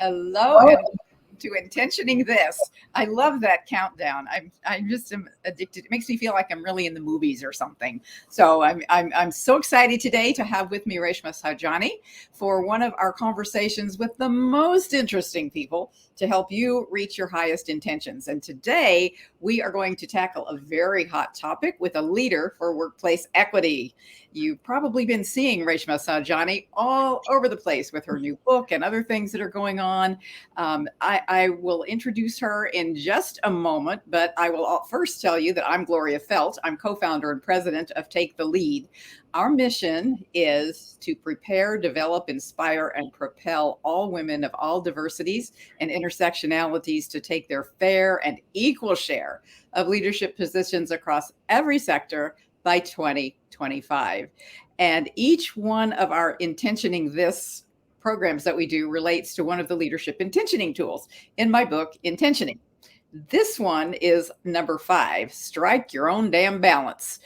Hello and to intentioning this. I love that countdown. I'm just am addicted. It makes me feel like I'm really in the movies or something. So I'm so excited today to have with me Reshma Saujani for one of our conversations with the most interesting people to help you reach your highest intentions. And today we are going to tackle a very hot topic with a leader for workplace equity. You've probably been seeing Reshma Saujani all over the place with her new book and other things that are going on. I will introduce her in just a moment, but I will first tell you that I'm Gloria Felt. I'm co-founder and president of Take the Lead. Our mission is to prepare, develop, inspire, and propel all women of all diversities and intersectionalities to take their fair and equal share of leadership positions across every sector by 2025. And each one of our Intentioning This programs that we do relates to one of the leadership intentioning tools in my book, Intentioning. This one is number 5, strike your own damn balance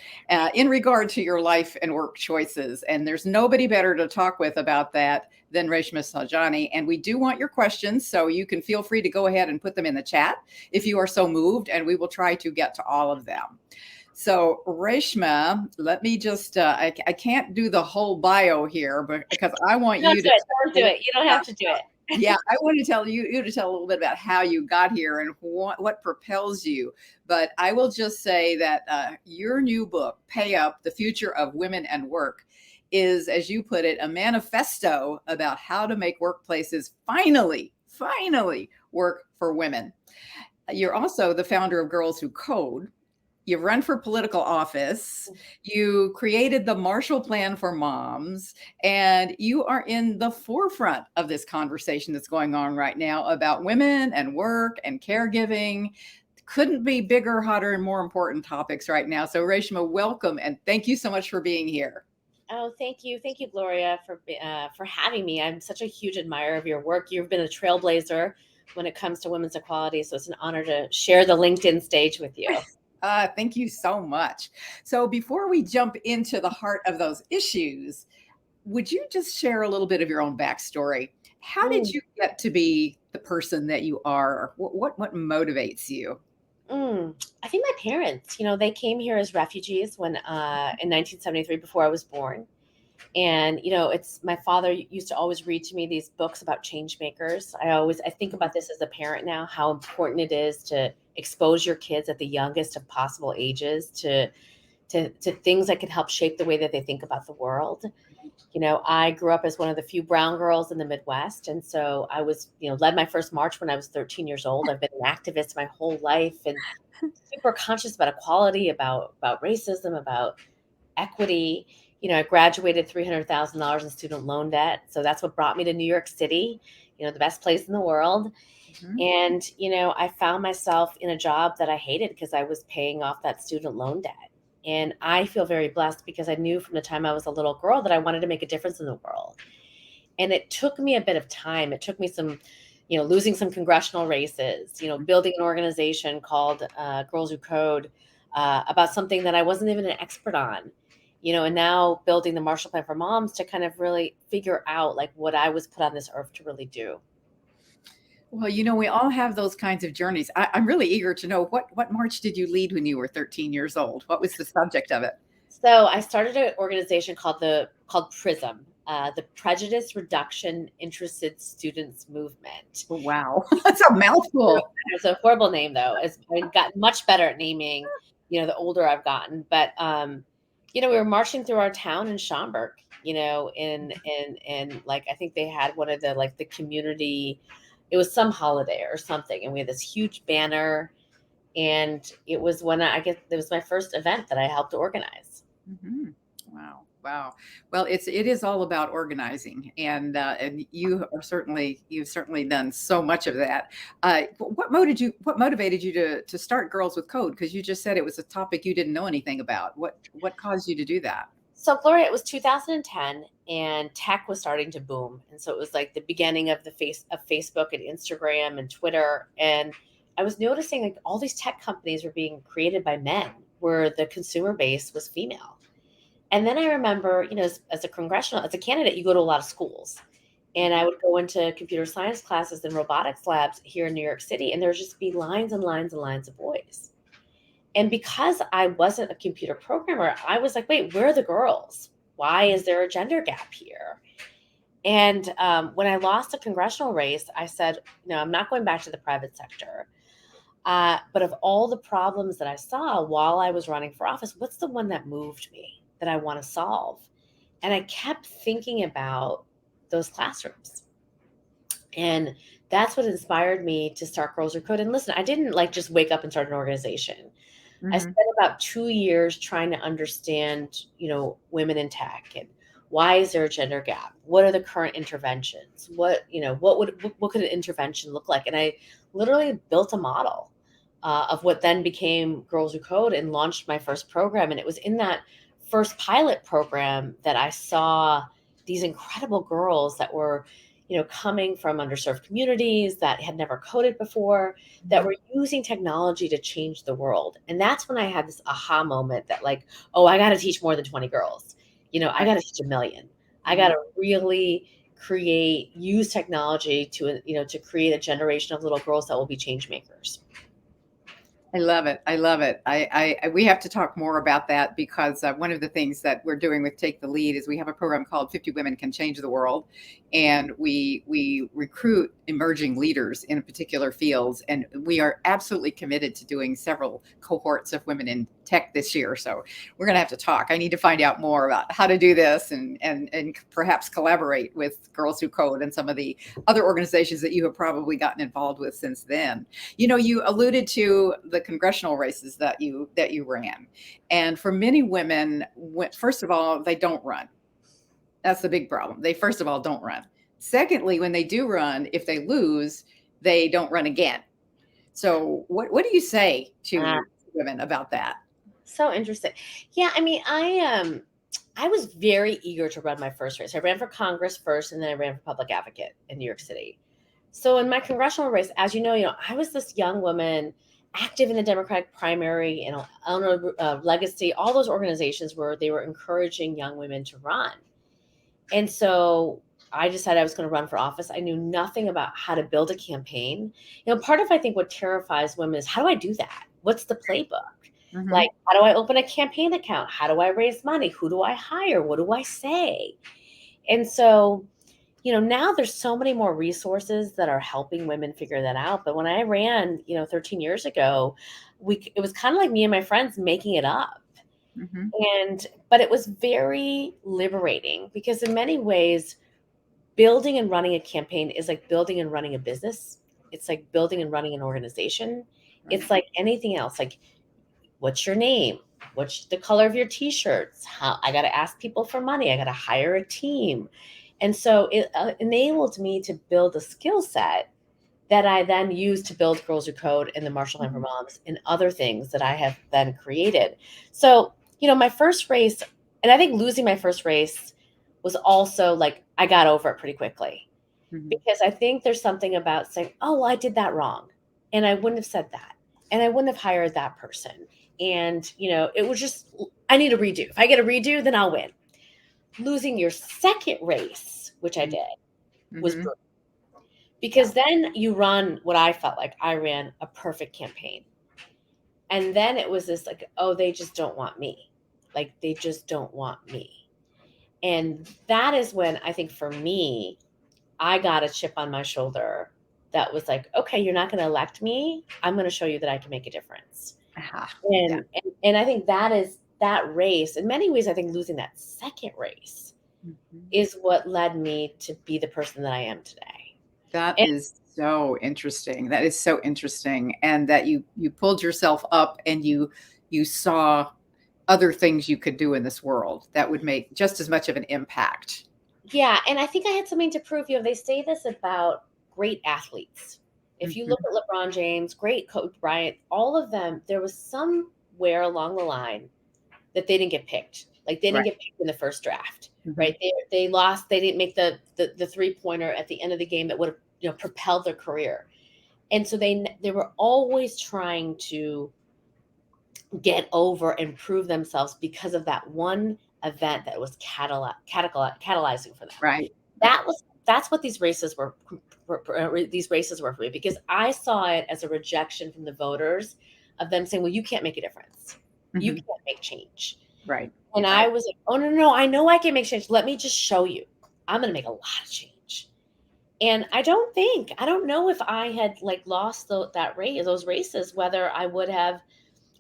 in regard to your life and work choices. And there's nobody better to talk with about that than Reshma Saujani. And we do want your questions, so you can feel free to go ahead and put them in the chat if you are so moved, and we will try to get to all of them. So Reshma, let me just, I can't do the whole bio here, but because I want you to. Don't do it. You don't have to do it. Yeah, I want to tell you to tell a little bit about how you got here and what propels you. But I will just say that your new book, Pay Up, The Future of Women and Work, is, as you put it, a manifesto about how to make workplaces finally work for women. You're also the founder of Girls Who Code. You run for political office, you created the Marshall Plan for Moms, and you are in the forefront of this conversation that's going on right now about women and work and caregiving. Couldn't be bigger, hotter, and more important topics right now. So Reshma, welcome, and thank you so much for being here. Oh, thank you, Gloria, for having me. I'm such a huge admirer of your work. You've been a trailblazer when it comes to women's equality, so it's an honor to share the LinkedIn stage with you. Thank you so much. So before we jump into the heart of those issues, would you just share a little bit of your own backstory? How did you get to be the person that you are? What motivates you? I think my parents, they came here as refugees when in 1973, before I was born. And, it's my father used to always read to me these books about change makers. I think about this as a parent now, how important it is to expose your kids at the youngest of possible ages to things that can help shape the way that they think about the world. I grew up as one of the few brown girls in the Midwest. And so I was, led my first march when I was 13 years old. I've been an activist my whole life and super conscious about equality, about racism, about equity. I graduated $300,000 in student loan debt. So that's what brought me to New York City, the best place in the world. Mm-hmm. And, I found myself in a job that I hated because I was paying off that student loan debt. And I feel very blessed because I knew from the time I was a little girl that I wanted to make a difference in the world. And it took me a bit of time. It took me some, losing some congressional races, building an organization called Girls Who Code about something that I wasn't even an expert on. And now building the Marshall Plan for Moms to kind of really figure out like what I was put on this earth to really do. Well, we all have those kinds of journeys. I'm really eager to know what march did you lead when you were 13 years old? What was the subject of it? So I started an organization called PRISM, the Prejudice Reduction Interested Students Movement. Oh, wow. That's a mouthful. It's a horrible name, though. I've gotten much better at naming, the older I've gotten. But we were marching through our town in Schaumburg, and like, I think they had one of the community, it was some holiday or something. And we had this huge banner, and it was it was my first event that I helped organize. Mm-hmm. Wow. Well, it is all about organizing, and you've certainly done so much of that. What motivated you to start Girls with Code? Because you just said it was a topic you didn't know anything about. What caused you to do that? So Gloria, it was 2010, and tech was starting to boom, and so it was like the beginning of Facebook and Instagram and Twitter, and I was noticing like all these tech companies were being created by men, where the consumer base was female. And then I remember, as a candidate, you go to a lot of schools. And I would go into computer science classes and robotics labs here in New York City, and there'd just be lines and lines and lines of boys. And because I wasn't a computer programmer, I was like, wait, where are the girls? Why is there a gender gap here? And when I lost a congressional race, I said, no, I'm not going back to the private sector. But of all the problems that I saw while I was running for office, what's the one that moved me that I want to solve? And I kept thinking about those classrooms. And that's what inspired me to start Girls Who Code. And listen, I didn't like just wake up and start an organization. I Mm-hmm. spent about 2 years trying to understand, women in tech and why is there a gender gap? What are the current interventions? What could an intervention look like? And I literally built a model of what then became Girls Who Code and launched my first program. And it was in that first pilot program that I saw these incredible girls that were, coming from underserved communities that had never coded before, that were using technology to change the world. And that's when I had this aha moment that like, oh, I got to teach more than 20 girls. I got to teach a million. I got to really use technology to create a generation of little girls that will be change makers. I love it. I love it. We have to talk more about that because one of the things that we're doing with Take the Lead is we have a program called 50 Women Can Change the World, and we recruit emerging leaders in particular fields, and we are absolutely committed to doing several cohorts of women in tech this year. So we're going to have to talk. I need to find out more about how to do this and perhaps collaborate with Girls Who Code and some of the other organizations that you have probably gotten involved with since then. You alluded to the congressional races that you ran, and for many women, first of all, they don't run. That's the big problem. They first of all don't run. Secondly, when they do run, if they lose, they don't run again. So what do you say to women about that? So interesting. Yeah, I mean, I was very eager to run my first race. I ran for Congress first, and then I ran for public advocate in New York City. So in my congressional race, as I was this young woman active in the Democratic primary and Eleanor Legacy, all those organizations where they were encouraging young women to run. And so I decided I was going to run for office. I knew nothing about how to build a campaign. Part of I think what terrifies women is, how do I do that? What's the playbook? Mm-hmm. Like, how do I open a campaign account? How do I raise money? Who do I hire? What do I say? And so, now there's so many more resources that are helping women figure that out. But when I ran, 13 years ago, it was kind of like me and my friends making it up. Mm-hmm. But it was very liberating because in many ways, building and running a campaign is like building and running a business. It's like building and running an organization. Right. It's like anything else. Like, what's your name? What's the color of your t-shirts? How I got to ask people for money. I got to hire a team. And so it enabled me to build a skill set that I then used to build Girls Who Code and the Marshall Line for Moms and other things that I have then created. So, my first race, and I think losing my first race was also like, I got over it pretty quickly. Mm-hmm. Because I think there's something about saying, oh, well, I did that wrong. And I wouldn't have said that. And I wouldn't have hired that person. And, it was just, I need a redo. If I get a redo, then I'll win. Losing your second race, which I did, was brutal. Because then you run what I felt like I ran a perfect campaign. And then it was this like, oh, they just don't want me. Like, they just don't want me. And that is when I think for me, I got a chip on my shoulder that was like, okay, you're not going to elect me. I'm going to show you that I can make a difference. And I think that race, in many ways, I think losing that second race is what led me to be the person that I am today. That is so interesting. That is so interesting. And that you pulled yourself up and you saw other things you could do in this world that would make just as much of an impact. Yeah. And I think I had something to prove. They say this about great athletes. If you look at LeBron James, great Kobe Bryant, all of them, there was somewhere along the line that they didn't get picked. Like, they didn't get picked in the first draft, right? They lost. They didn't make the 3-pointer at the end of the game that would have propelled their career. And so they were always trying to get over and prove themselves because of that one event that was catalyzing for them. Right. That was that's what these races were for me, because I saw it as a rejection from the voters of them saying, well, you can't make a difference. You Mhm. can't make change. Right. And Right. I was like, oh, no, I know I can make change. Let me just show you. I'm going to make a lot of change. And I don't know if I had like lost those races, whether I would have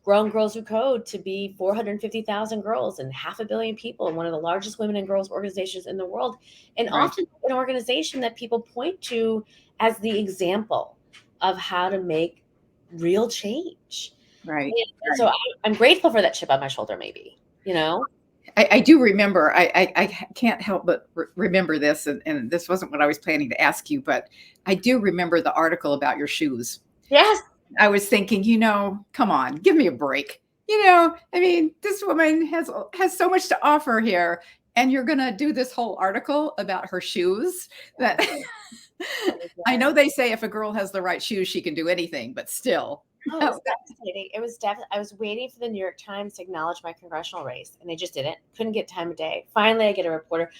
grown Girls Who Code to be 450,000 girls and 500 million people and one of the largest women and girls organizations in the world. And Right. often an organization that people point to as the example of how to make real change. Right. And so I'm grateful for that chip on my shoulder, maybe, you know? I do remember, I can't help but remember this, and this wasn't what I was planning to ask you, but I do remember the article about your shoes. Yes. I was thinking, come on, give me a break. I mean, this woman has so much to offer here, and you're gonna do this whole article about her shoes. That I know they say if a girl has the right shoes, she can do anything, but still. Oh, it was devastating. It was I was waiting for the New York Times to acknowledge my congressional race, and they just didn't. Couldn't get time of day. Finally, I get a reporter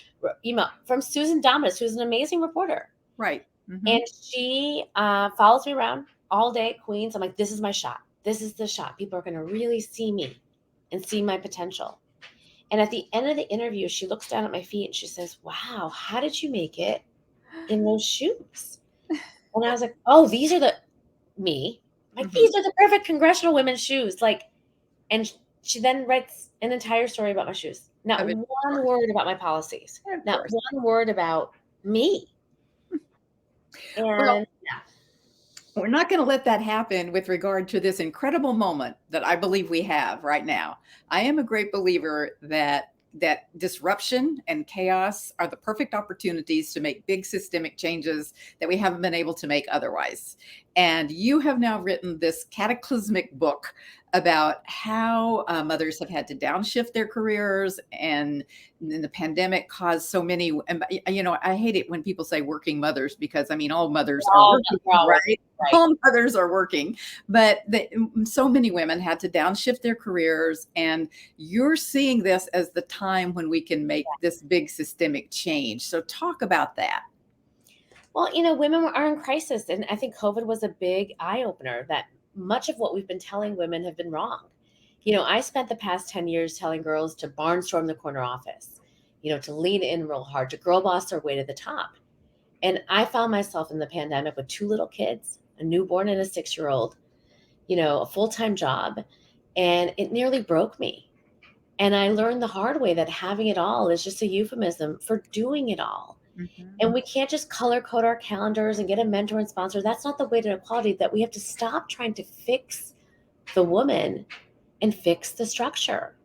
email from Susan Dominus, who's an amazing reporter, Right. Mhm. and she follows me around all day at Queens. I'm like, this is my shot. This is the shot. People are going to really see me and see my potential. And at the end of the interview, she looks down at my feet and she says, "Wow, how did you make it in those shoes?" And I was like, "Oh, these are me. Like, Mhm. these are the perfect congressional women's shoes." Like, and she then writes an entire story about my shoes. Not Of it, of one course. word about my policies. Of Not course. one word about me. Well, And yeah, we're not going to let that happen with regard to this incredible moment that I believe we have right now. I am a great believer that disruption and chaos are the perfect opportunities to make big systemic changes that we haven't been able to make otherwise. And you have now written this cataclysmic book about how mothers have had to downshift their careers, and the pandemic caused so many. And I hate it when people say working mothers, because I mean all mothers are working, we're all right? right. All mothers are working, but so many women had to downshift their careers, and you're seeing this as the time when we can make this big systemic change. So talk about that. Well, women are in crisis. And I think COVID was a big eye opener that much of what we've been telling women have been wrong. I spent the past 10 years telling girls to barnstorm the corner office, to lean in real hard, to girl boss their way to the top. And I found myself in the pandemic with two little kids, a newborn and a 6-year old, a full time job. And it nearly broke me. And I learned the hard way that having it all is just a euphemism for doing it all. Mhm. And we can't just color code our calendars and get a mentor and sponsor. That's not the way to equality. That we have to stop trying to fix the woman and fix the structure.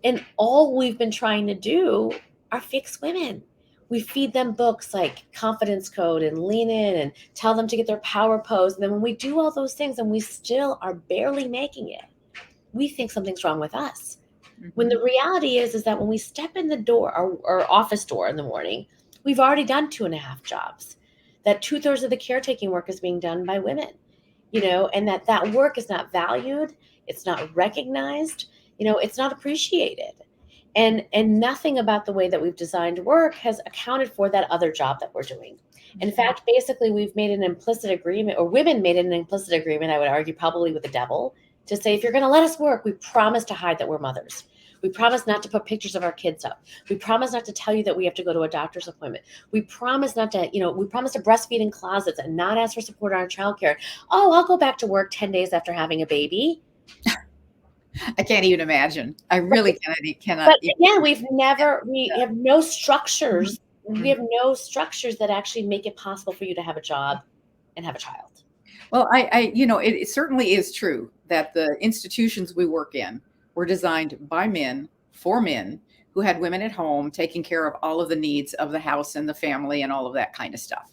And all we've been trying to do are fix women. We feed them books like Confidence Code and Lean In and tell them to get their power pose. And then when we do all those things and we still are barely making it, we think something's wrong with us. When Mhm. the reality is that when we step in the door, our office door in the morning, we've already done 2.5 jobs. That 2/3 of the caretaking work is being done by women, and that work is not valued, it's not recognized, it's not appreciated. And nothing about the way that we've designed work has accounted for that other job that we're doing. In fact, basically, we've made an implicit agreement, or women made an implicit agreement, I would argue, probably with the devil, to say, if you're going to let us work, we promise to hide that we're mothers. We promise not to put pictures of our kids up. We promise not to tell you that we have to go to a doctor's appointment. We promise not to, we promise to breastfeed in closets and not ask for support on our childcare. Oh, I'll go back to work 10 days after having a baby. I can't even imagine. I really cannot But even again, we imagine have no that. structures. We Mhm. have no structures that actually make it possible for you to have a job and have a child. Well, it certainly is true that the institutions we work in were designed by men for men who had women at home taking care of all of the needs of the house and the family and all of that kind of stuff.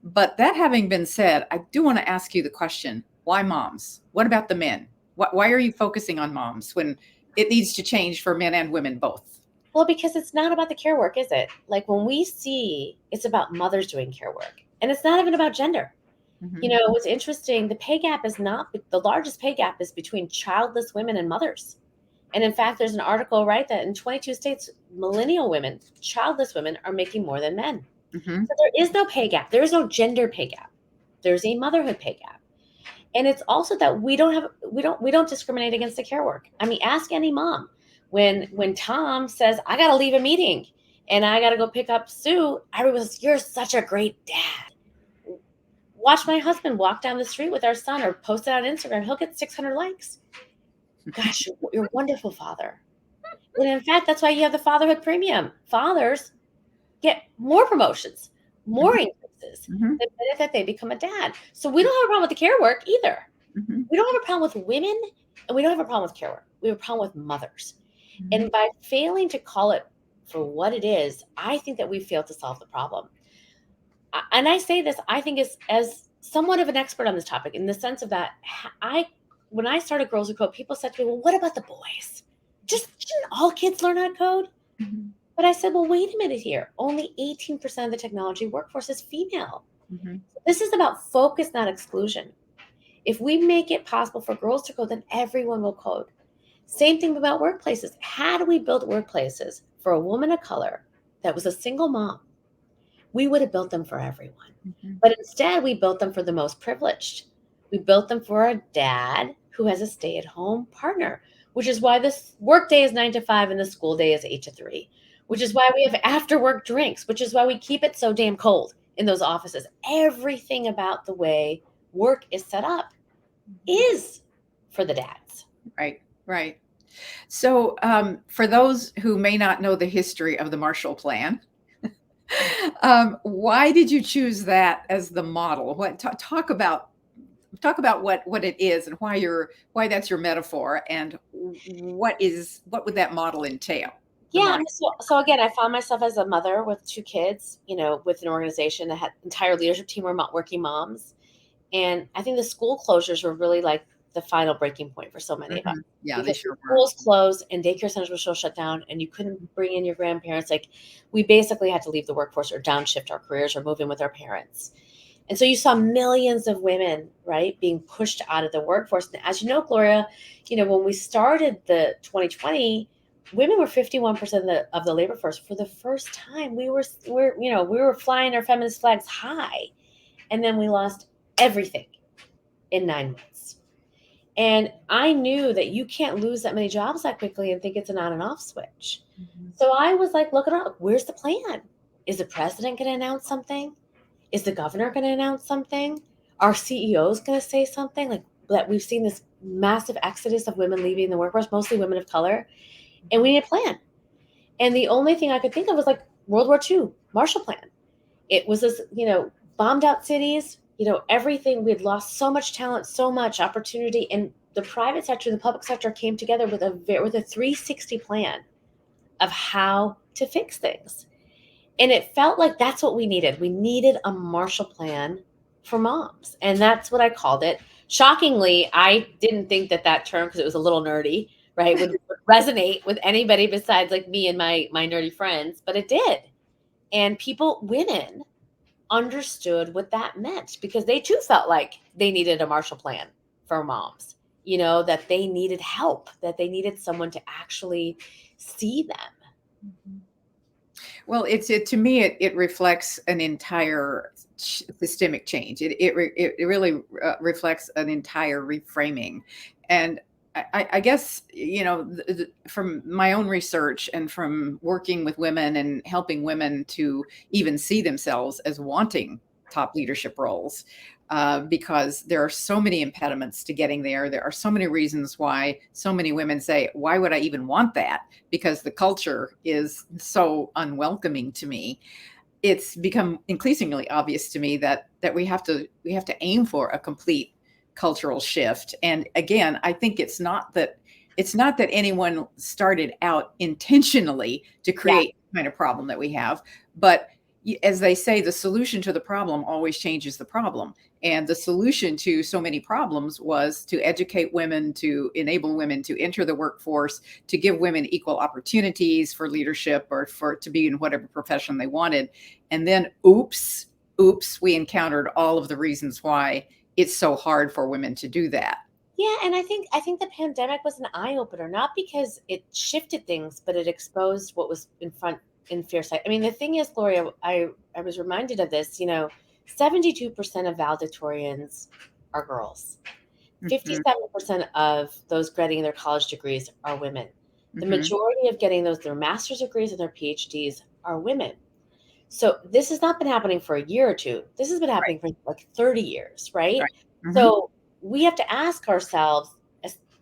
But that having been said, I do want to ask you the question, why moms? What about the men? Why are you focusing on moms when it needs to change for men and women both? Well, because it's not about the care work, is it? Like when we see it's about mothers doing care work, and it's not even about gender. Mhm. What's interesting, the pay gap is not the largest pay gap is between childless women and mothers. And in fact, there's an article, right, that in 22 states, millennial women, childless women, are making more than men. Mhm. So there is no pay gap. There is no gender pay gap. There's a motherhood pay gap. And it's also that we don't discriminate against the care work. I mean, ask any mom. When Tom says, I gotta leave a meeting and I gotta go pick up Sue, everyone says, you're such a great dad. Watch my husband walk down the street with our son or post it on Instagram. He'll get 600 likes. Gosh, you're a wonderful father. And in fact, that's why you have the fatherhood premium. Fathers get more promotions, more Mhm. increases Mhm. the minute that they become a dad. So we don't have a problem with the care work either. Mhm. We don't have a problem with women, and we don't have a problem with care work. We have a problem with mothers. Mhm. And by failing to call it for what it is, I think that we failed to solve the problem. And I say this, I think, as somewhat of an expert on this topic, in the sense of that, when I started Girls Who Code, people said to me, well, what about the boys? Just shouldn't all kids learn how to code? Mhm. But I said, well, wait a minute here. Only 18% of the technology workforce is female. Mhm. This is about focus, not exclusion. If we make it possible for girls to code, then everyone will code. Same thing about workplaces. Had we built workplaces for a woman of color that was a single mom, we would have built them for everyone. Mhm. But instead, we built them for the most privileged. We built them for a dad who has a stay at home partner, which is why this work day is 9 to 5 and the school day is 8 to 3, which is why we have after work drinks, which is why we keep it so damn cold in those offices. Everything about the way work is set up is for the dads. Right. Right. So, for those who may not know the history of the Marshall Plan, why did you choose that as the model? Talk about what it is and why that's your metaphor, and what would that model entail? The Yeah. Marshall. So again, I found myself as a mother with 2 kids, with an organization that had entire leadership team were working moms. And I think the school closures were really like the final breaking point for so many of us, Mhm. Yeah, they because the sure were. schools closed and daycare centers were still shut down and you couldn't bring in your grandparents. Like, we basically had to leave the workforce or downshift our careers or move in with our parents. And so you saw millions of women, right, being pushed out of the workforce. And as you know, Gloria, when we started the 2020, women were 51% of the labor force. For the first time, we were flying our feminist flags high. And then we lost everything in 9 months. And I knew that you can't lose that many jobs that quickly and think it's an on and off switch. Mhm. So I was like, looking around, where's the plan? Is the president going to announce something? Is the governor going to announce something? Are CEOs going to say something? Like, that we've seen this massive exodus of women leaving the workforce, mostly women of color, and we need a plan. And the only thing I could think of was like World War II, Marshall Plan. It was this, bombed out cities, everything. We had lost so much talent, so much opportunity. And the private sector, the public sector came together with a 360 plan of how to fix things. And it felt like that's what we needed. We needed a Marshall Plan for moms. And that's what I called it. Shockingly, I didn't think that term, because it was a little nerdy, right, would resonate with anybody besides like me and my nerdy friends, but it did. And women understood what that meant, because they too felt like they needed a Marshall Plan for moms, that they needed help, that they needed someone to actually see them. Mhm. Well, to me, it reflects an entire systemic change. It really reflects an entire reframing, and I guess from my own research and from working with women and helping women to even see themselves as wanting top leadership roles. Because there are so many impediments to getting there. There are so many reasons why so many women say, why would I even want that? Because the culture is so unwelcoming to me. It's become increasingly obvious to me that we have to aim for a complete cultural shift. And again, I think it's not that anyone started out intentionally to Yeah. create the kind of problem that we have, but as they say, the solution to the problem always changes the problem. And the solution to so many problems was to educate women, to enable women to enter the workforce, to give women equal opportunities for leadership or to be in whatever profession they wanted. And then, oops, we encountered all of the reasons why it's so hard for women to do that. Yeah, and I think the pandemic was an eye opener, not because it shifted things, but it exposed what was in front in fair sight. I mean, the thing is, Gloria, I was reminded of this, 72% of valedictorians are girls. Mhm. 57% of those getting their college degrees are women. The Mhm. majority of getting their master's degrees and their PhDs are women. So this has not been happening for a year or two. This has been happening for like 30 years, right? Right. Mhm. So we have to ask ourselves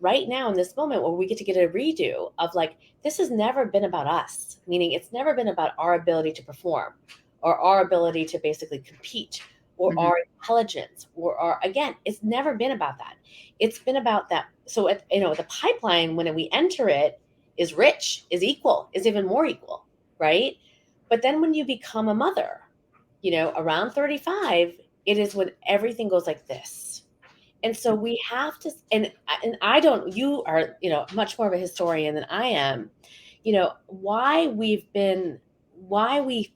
right now in this moment where we get to get a redo of like, this has never been about us, meaning it's never been about our ability to perform or our ability to basically compete or Mhm. our intelligence or again, it's never been about that. It's been about that. So, the pipeline, when we enter it, is rich, is equal, is even more equal, right? But then when you become a mother, around 35, it is when everything goes like this. And so we have to, and I don't, you are, much more of a historian than I am, why we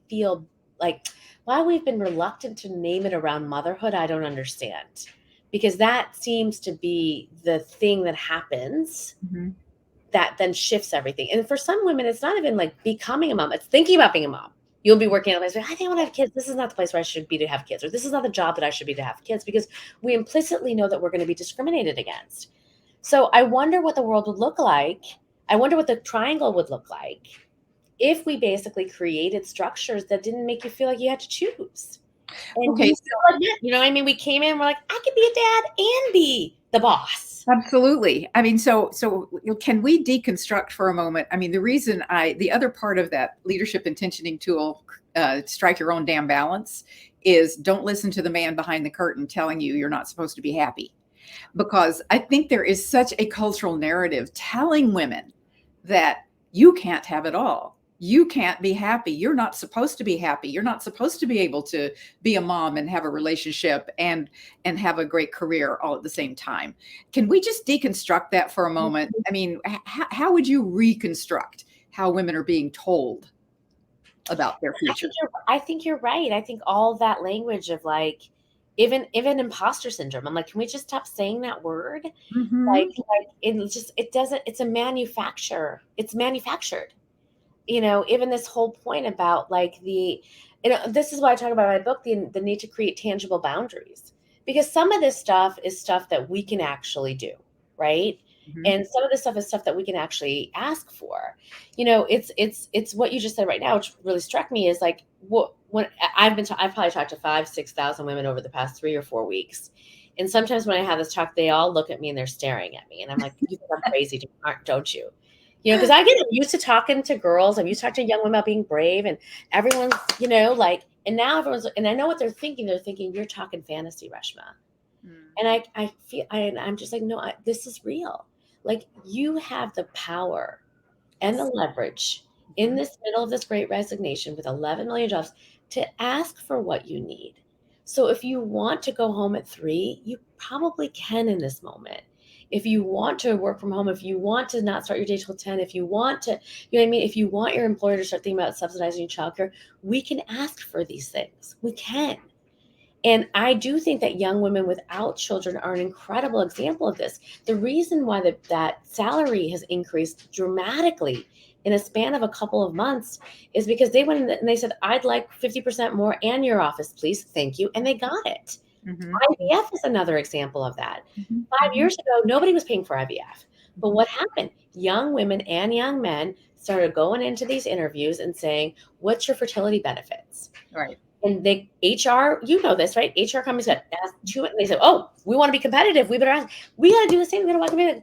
feel like, why we've been reluctant to name it around motherhood, I don't understand. Because that seems to be the thing that happens Mhm. that then shifts everything. And for some women, it's not even like becoming a mom, it's thinking about being a mom. You'll be working at a place where I think I want to have kids. This is not the place where I should be to have kids, or this is not the job that I should be to have kids, because we implicitly know that we're going to be discriminated against. So I wonder what the world would look like. I wonder what the triangle would look like if we basically created structures that didn't make you feel like you had to choose. And Okay. you feel like that, I mean, we came in, we're like, I could be a dad and be the boss. Absolutely. I mean, so can we deconstruct for a moment? I mean, the other part of that leadership intentioning tool, strike your own damn balance, is don't listen to the man behind the curtain telling you you're not supposed to be happy. Because I think there is such a cultural narrative telling women that you can't have it all. You can't be happy. You're not supposed to be happy. You're not supposed to be able to be a mom and have a relationship and have a great career all at the same time. Can we just deconstruct that for a moment? I mean, how would you reconstruct how women are being told about their future? I think you're right. I think all that language of like, even imposter syndrome. I'm like, can we just stop saying that word? Mhm. Like it doesn't. It's a manufacture. It's manufactured. Even this whole point about like this is why I talk about in my book, the need to create tangible boundaries, because some of this stuff is stuff that we can actually do, right? Mhm. And some of this stuff is stuff that we can actually ask for. It's what you just said right now, which really struck me, is like when I've probably talked to 5,000-6,000 women over the past 3 or 4 weeks. And sometimes when I have this talk, they all look at me and they're staring at me. And I'm like, you think I'm crazy, don't you? Because I'm used to talking to girls. I'm used to talking to young women about being brave, and everyone's, like, and now everyone's, and I know what they're thinking. They're thinking, you're talking fantasy, Reshma. Mm. And I feel, I'm just like, no, this is real. Like, you have the power and the leverage in Mhm. this middle of this great resignation with 11 million jobs to ask for what you need. So if you want to go home at 3, you probably can in this moment. If you want to work from home, if you want to not start your day till 10, if you want to, you know what I mean? If you want your employer to start thinking about subsidizing childcare, we can ask for these things. We can. And I do think that young women without children are an incredible example of this. The reason why that salary has increased dramatically in a span of a couple of months is because they went and they said, I'd like 50% more and your office, please. Thank you. And they got it. Mhm. IVF is another example of that. Mhm. 5 years ago, nobody was paying for IVF. But Mhm. what happened? Young women and young men started going into these interviews and saying, what's your fertility benefits? Right. And the HR, this, right? HR companies got asked to it. And they said, oh, we want to be competitive. We better ask. We got to do the same. We got to walk.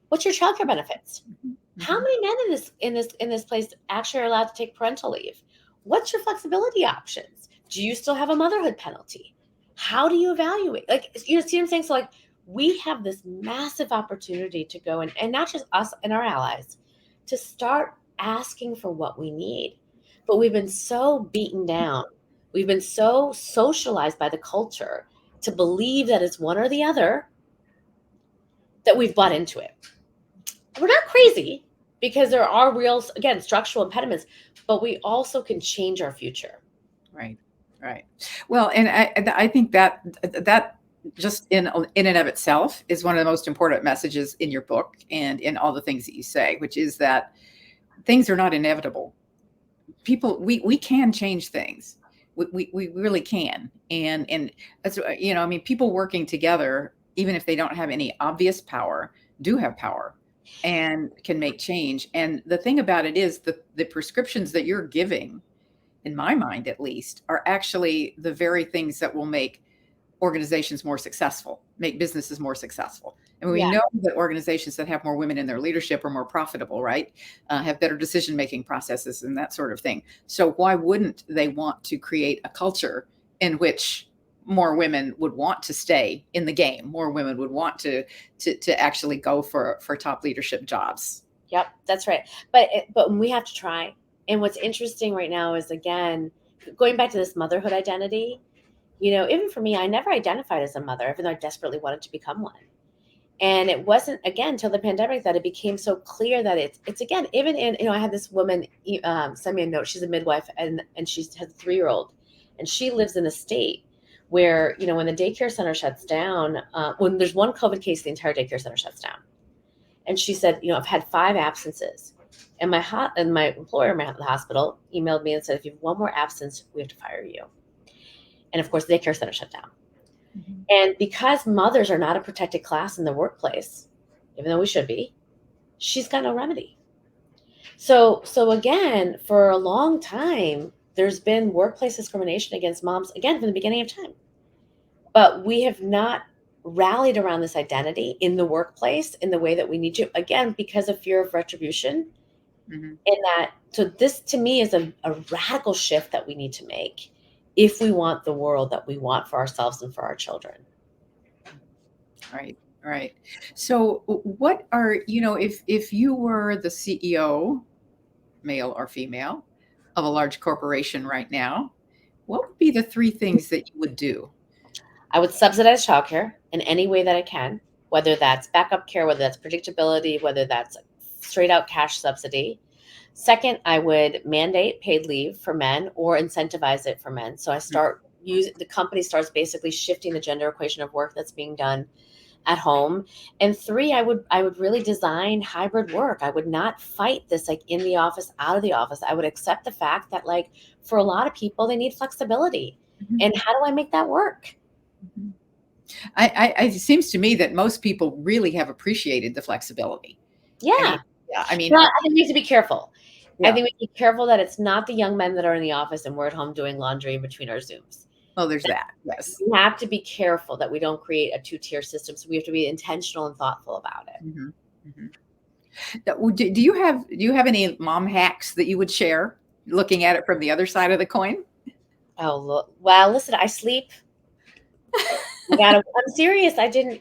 What's your childcare benefits? Mhm. How Mhm. many men in this place actually are allowed to take parental leave? What's your flexibility options? Do you still have a motherhood penalty? How do you evaluate? Like, see what I'm saying? So like, we have this massive opportunity to go and not just us and our allies, to start asking for what we need. But we've been so beaten down. We've been so socialized by the culture to believe that it's one or the other that we've bought into it. We're not crazy, because there are real, again, structural impediments, but we also can change our future. Right. Right. Well, and I think that just in and of itself is one of the most important messages in your book and in all the things that you say, which is that things are not inevitable. people, we can change things. We really can. And that's, I mean, people working together, even if they don't have any obvious power, do have power and can make change. And the thing about it is the prescriptions that you're giving, in my mind at least, are actually the very things that will make organizations more successful, make businesses more successful. And we Yeah. know that organizations that have more women in their leadership are more profitable, right? Have better decision-making processes and that sort of thing. So why wouldn't they want to create a culture in which more women would want to stay in the game? More women would want to actually go for top leadership jobs. Yep, that's right. But we have to try. And what's interesting right now is, again, going back to this motherhood identity. Even for me, I never identified as a mother, even though I desperately wanted to become one. And it wasn't, again, until the pandemic that it became so clear that it's again, even in, I had this woman send me a note. She's a midwife, and she has a 3-year-old, and she lives in a state where, when the daycare center shuts down, when there's one COVID case, the entire daycare center shuts down. And she said, I've had 5 absences. And my employer, the hospital, emailed me and said, if you have one more absence, we have to fire you. And of course, the daycare center shut down. Mm-hmm. And because mothers are not a protected class in the workplace, even though we should be, she's got no remedy. So again, for a long time, there's been workplace discrimination against moms, again, from the beginning of time. But we have not rallied around this identity in the workplace in the way that we need to, again, because of fear of retribution. Mm-hmm. So this, to me, is a radical shift that we need to make if we want the world that we want for ourselves and for our children. Right. So what are, if you were the CEO, male or female, of a large corporation right now, what would be the 3 things that you would do? I would subsidize childcare in any way that I can, whether that's backup care, whether that's predictability, whether that's straight out cash subsidy. Second, I would mandate paid leave for men or incentivize it for men. So the company starts basically shifting the gender equation of work that's being done at home. And 3, I would really design hybrid work. I would not fight this, like, in the office, out of the office. I would accept the fact that, like, for a lot of people, they need flexibility. Mm-hmm. And how do I make that work? Mm-hmm. It seems to me that most people really have appreciated the flexibility. Yeah. I think we have to be careful. Yeah. I think we have to be careful that it's not the young men that are in the office and we're at home doing laundry in between our Zooms. Well, there's that. Yes. We have to be careful that we don't create a 2-tier system. So we have to be intentional and thoughtful about it. Mm-hmm. Mm-hmm. Do you have any mom hacks that you would share, looking at it from the other side of the coin? Oh, well, listen, I sleep. I'm serious. I didn't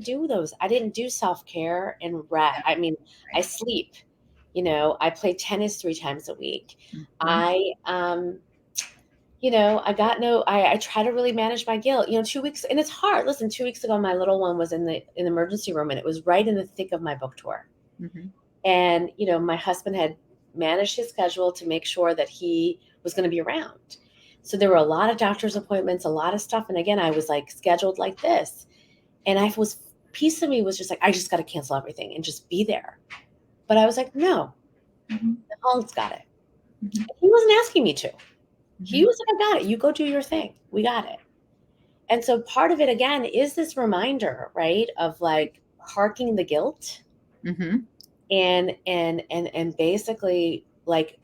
do those. I didn't do self-care and rest. I mean, I sleep. I play tennis 3 times a week. Mm-hmm. I try to really manage my guilt. 2 weeks, and it's hard. Listen, 2 weeks ago, my little one was in the emergency room, and it was right in the thick of my book tour. Mm-hmm. And, my husband had managed his schedule to make sure that he was going to be around. So there were a lot of doctor's appointments, a lot of stuff. And again, I was like scheduled like this. And piece of me was just like, I just got to cancel everything and just be there. But I was like, no, mm-hmm. Holland's got it. Mm-hmm. He wasn't asking me to. Mm-hmm. He was like, I got it. You go do your thing. We got it. And so part of it, again, is this reminder, right, of like harking the guilt. Mm-hmm. And basically, like,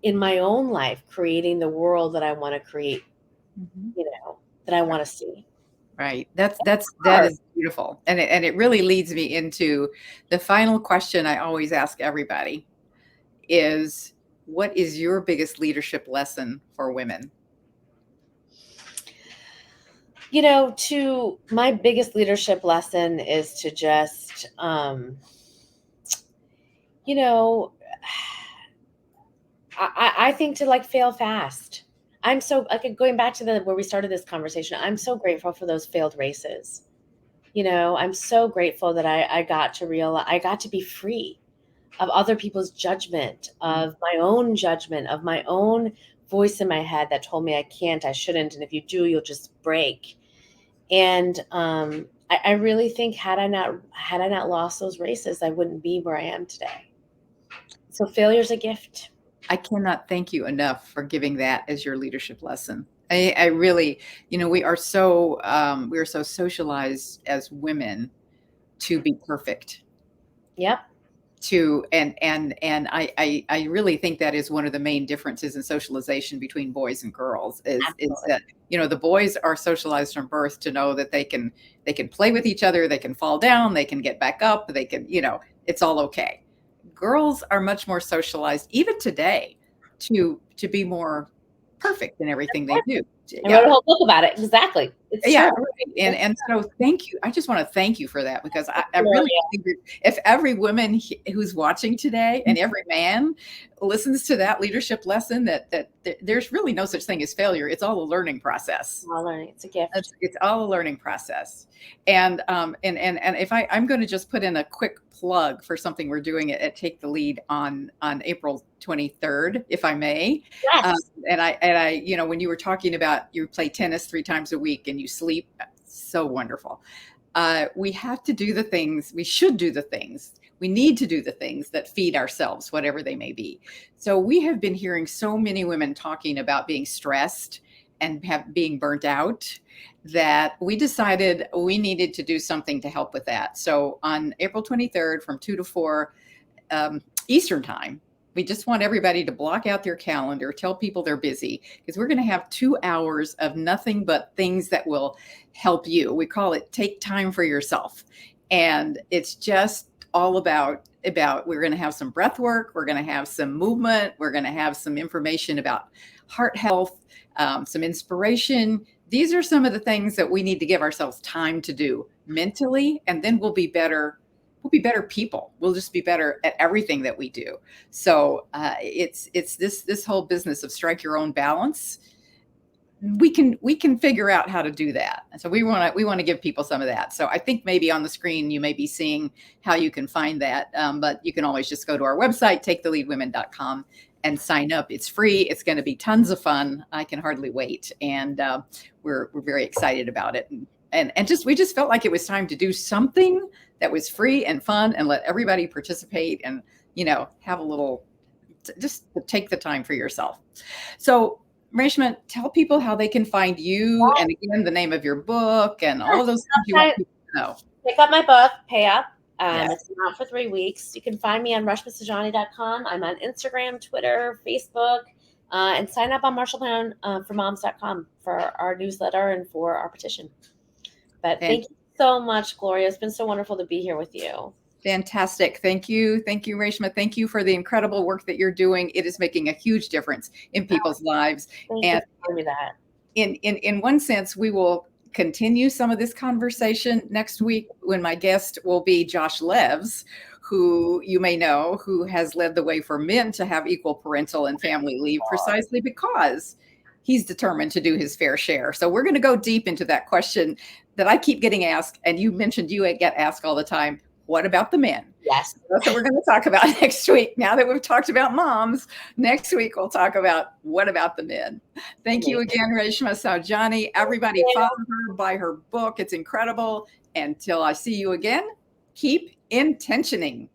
in my own life, creating the world that I want to create, mm-hmm. That I want to see. Right. That is beautiful. And it really leads me into the final question I always ask everybody is, what is your biggest leadership lesson for women? My biggest leadership lesson is to just, I think to like fail fast. I'm so, like, going back to where we started this conversation, I'm so grateful for those failed races. I'm so grateful that I got to realize, I got to be free of other people's judgment, of my own judgment, of my own voice in my head that told me I can't, I shouldn't. And if you do, you'll just break. And I really think had I not lost those races, I wouldn't be where I am today. So failure's a gift. I cannot thank you enough for giving that as your leadership lesson. I really, we are so socialized as women to be perfect. Yep. And I really think that is one of the main differences in socialization between boys and girls is Absolutely. that the boys are socialized from birth to know that they can play with each other, they can fall down, they can get back up, they can, it's all okay. Girls are much more socialized even today to be more perfect in everything they do. I wrote a Yeah. whole book about it. Exactly. It's Yeah, true. right. And so thank you. I just want to thank you for that, because I really Gloria. think that if every woman who's watching today and every man listens to that leadership lesson, that there's really no such thing as failure. It's all a learning process. All learning. It's a gift. It's all a learning process. And if I'm going to just put in a quick plug for something we're doing at Take the Lead on April 23rd, if I may. Um, Yes. and I, when you were talking about you play tennis 3 times a week and you sleep, so wonderful. We have to do the things, we should do the things, we need to do the things that feed ourselves, whatever they may be. So we have been hearing so many women talking about being stressed and being burnt out, that we decided we needed to do something to help with that. So on April 23rd from 2 to 4 Eastern time, we just want everybody to block out their calendar, tell people they're busy, because we're going to have 2 hours of nothing but things that will help you. We call it Take Time for Yourself. And it's just all about we're going to have some breath work, we're going to have some movement, we're going to have some information about heart health, some inspiration. These are some of the things that we need to give ourselves time to do mentally, and then we'll be better people. We'll just be better at everything that we do. So it's this whole business of strike your own balance. We can figure out how to do that. And so we want to give people some of that. So I think maybe on the screen you may be seeing how you can find that, but you can always just go to our website, taketheleadwomen.com, and sign up. It's free. It's going to be tons of fun. I can hardly wait, and we're very excited about it. And we just felt like it was time to do something that was free and fun, and let everybody participate, and have a little, just take the time for yourself. So Reshma, tell people how they can find you, and again, the name of your book and all of those things you want people to know. Pick up my book, Pay Up. Yes. It's been out for 3 weeks. You can find me on reshmasaujani.com. I'm on Instagram, Twitter, Facebook, and sign up on marshallplanformoms.com for our newsletter and for our petition. But thank you so much, Gloria. It's been so wonderful to be here with you. Fantastic. Thank you. Thank you, Reshma. Thank you for the incredible work that you're doing. It is making a huge difference in people's lives. Thank you for telling me that. In one sense, we will continue some of this conversation next week, when my guest will be Josh Leves, who you may know, who has led the way for men to have equal parental and family leave, precisely because he's determined to do his fair share. So we're going to go deep into that question that I keep getting asked, and you mentioned you get asked all the time. What about the men? Yes. That's what we're going to talk about next week. Now that we've talked about moms, next week we'll talk about what about the men. Thank you again, Reshma Saujani. Everybody follow her, buy her book. It's incredible. Until I see you again, keep intentioning.